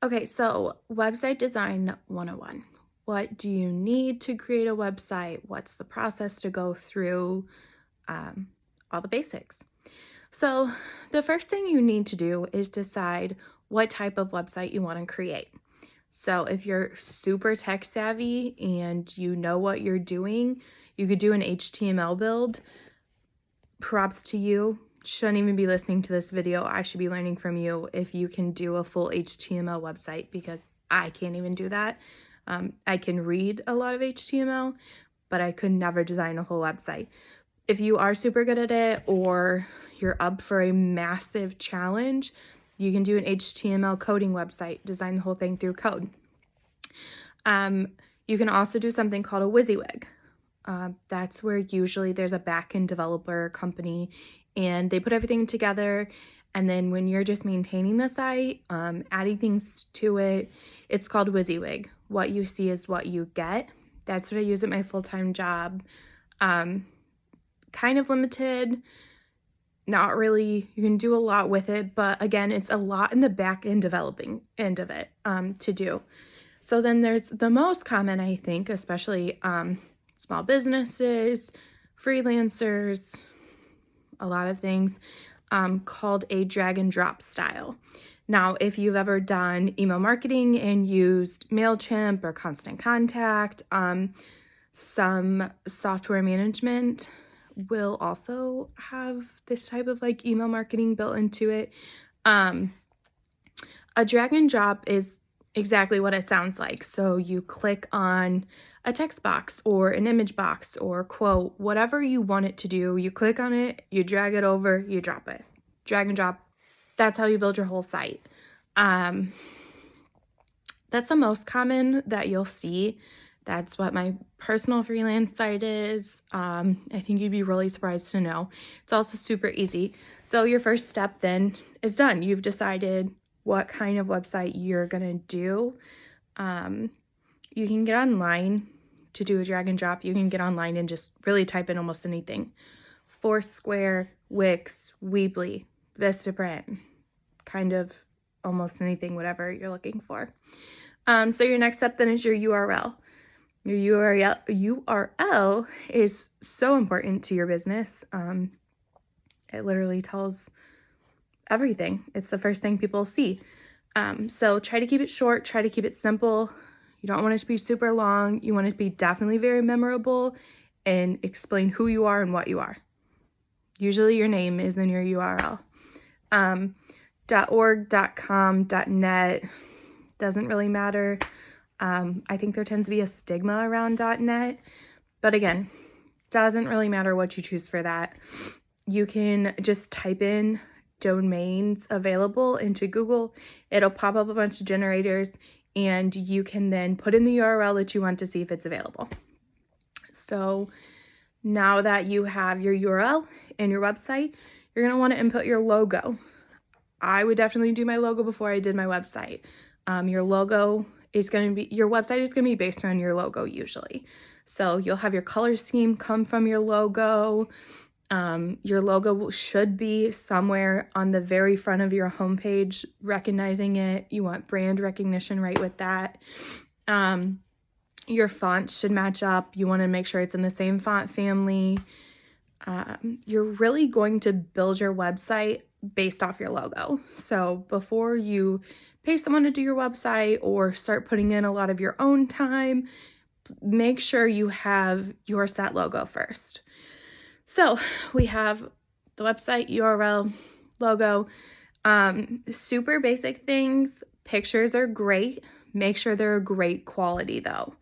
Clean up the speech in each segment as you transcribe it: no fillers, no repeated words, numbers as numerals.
Okay, so website design 101. What do you need to create a website? What's the process to go through? Um, all the basics. So, the first thing you need to do is decide what type of website you want to create. So, if you're super tech savvy and you know what you're doing, you could do an HTML build. Props to you. Shouldn't even be listening to this video. I should be learning from you if you can do a full HTML website because I can't even do that. I can read a lot of HTML, but I could never design a whole website. If you are super good at it or you're up for a massive challenge, you can do an HTML coding website, design the whole thing through code. You can also do something called a WYSIWYG. That's where usually there's a backend developer company and they put everything together. And then when you're just maintaining the site, adding things to it, it's called WYSIWYG. What you see is what you get. That's what I use at my full-time job. Kind of limited, not really. You can do a lot with it, but again, it's a lot in the back end developing end of it to do. So then there's the most common, I think, especially small businesses, freelancers, a lot of things, called a drag and drop style. Now, if you've ever done email marketing and used MailChimp or Constant Contact, some software management will also have this type of like email marketing built into it. A drag and drop is exactly what it sounds like. So you click on a text box or an image box or quote, whatever you want it to do, you click on it, you drag it over, you drop it. Drag and drop. That's how you build your whole site. That's the most common that you'll see. That's what my personal freelance site is. I think you'd be really surprised to know. It's also super easy. So your first step then is done. You've decided what kind of website you're gonna do. You can get online to do a drag and drop. You can get online and just really type in almost anything. Foursquare, Wix, Weebly, Vistaprint, kind of almost anything, whatever you're looking for. So your next step then is your URL. Your URL is so important to your business. It literally tells everything. It's the first thing people see. So try to keep it short, try to keep it simple. You don't want it to be super long. You want it to be definitely very memorable and explain who you are and what you are. Usually your name is in your URL. .org, .com, .net doesn't really matter. I think there tends to be a stigma around .net, but again, doesn't really matter what you choose for that. You can just type in domains available into Google. It'll pop up a bunch of generators and you can then put in the URL that you want to see if it's available. So now that you have your URL and your website, you're going to want to input your logo. I would definitely do my logo before I did my website. Your website is going to be based around your logo usually. So you'll have your color scheme come from your logo. Your logo should be somewhere on the very front of your homepage, recognizing it. You want brand recognition right with that. Your font should match up. You want to make sure it's in the same font family. You're really going to build your website based off your logo. So before you pay someone to do your website or start putting in a lot of your own time, make sure you have your set logo first. So we have the website, URL, logo, super basic things. Pictures are great. Make sure they're great quality though.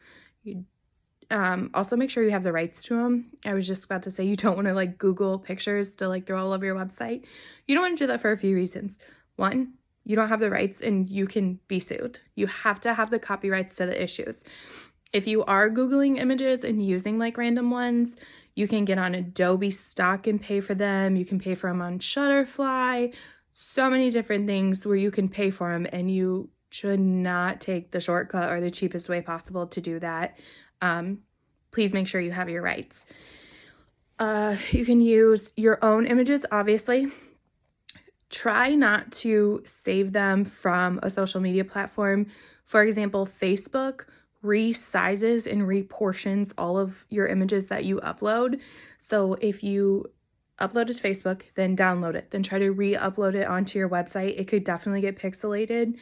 Also make sure you have the rights to them. I was just about to say you don't want to like Google pictures to like throw all over your website. You don't want to do that for a few reasons. One, you don't have the rights and you can be sued. You have to have the copyrights to the issues. If you are Googling images and using like random ones, you can get on Adobe Stock and pay for them. You can pay for them on Shutterfly. So many different things where you can pay for them, and you should not take the shortcut or the cheapest way possible to do that. Please make sure you have your rights. You can use your own images, obviously. try not to save them from a social media platform. For example, Facebook resizes and reportions all of your images that you upload. So if you upload it to Facebook, then download it, then try to re-upload it onto your website, it could definitely get pixelated.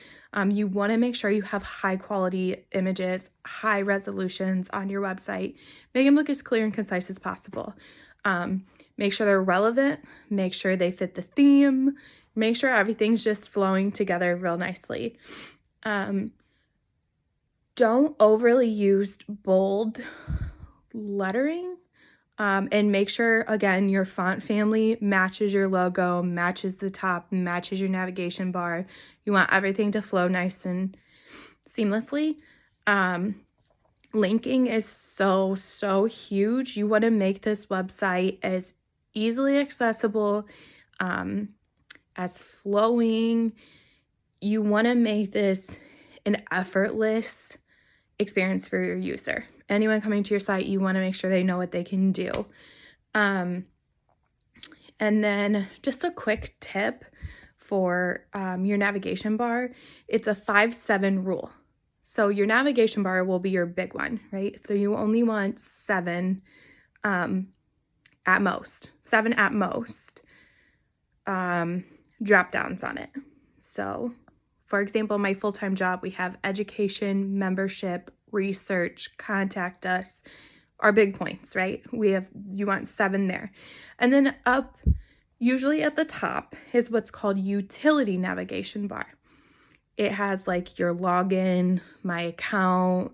You want to make sure you have high quality images, high resolutions on your website. Make them look as clear and concise as possible. Make sure they're relevant, make sure they fit the theme, make sure everything's just flowing together real nicely. Don't overly use bold lettering. And make sure, again, your font family matches your logo, matches the top, matches your navigation bar. You want everything to flow nice and seamlessly. Linking is so huge. You want to make this website as easily accessible, as flowing. You want to make this an effortless experience for your user. Anyone coming to your site, you want to make sure they know what they can do. And then just a quick tip for your navigation bar. It's a 5-7 rule. So your navigation bar will be your big one, right? So you only want 7 at most. 7 at most drop downs on it. So for example, my full-time job, we have education, membership, research, contact us, our big points, right? You want 7 there. And then up, usually at the top, is what's called utility navigation bar. It has like your login, my account.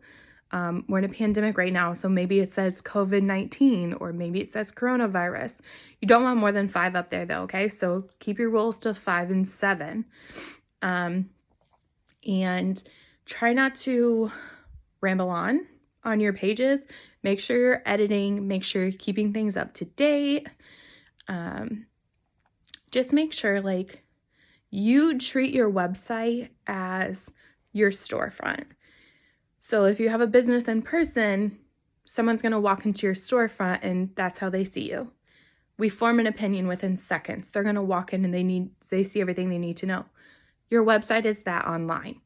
We're in a pandemic right now, so maybe it says COVID-19 or maybe it says coronavirus. You don't want more than 5 up there though, okay? So keep your rules to 5 and 7. And try not to ramble on your pages. Make sure you're editing, make sure you're keeping things up to date. Just make sure like you treat your website as your storefront. So if you have a business in person, someone's going to walk into your storefront and that's how they see you. We form an opinion within seconds. They're going to walk in and they see everything they need to know. Your website is that online.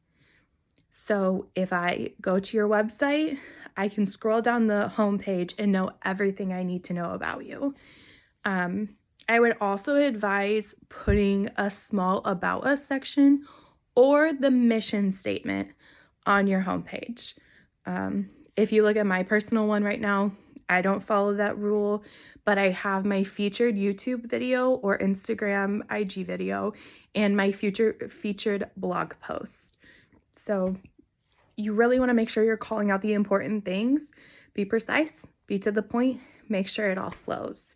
So if I go to your website, I can scroll down the homepage and know everything I need to know about you. I would also advise putting a small About Us section or the mission statement on your homepage. If you look at my personal one right now, I don't follow that rule, but I have my featured YouTube video or Instagram IG video and my featured blog post. So you really want to make sure you're calling out the important things. Be precise, be to the point, make sure it all flows.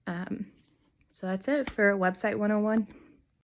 So that's it for Website 101.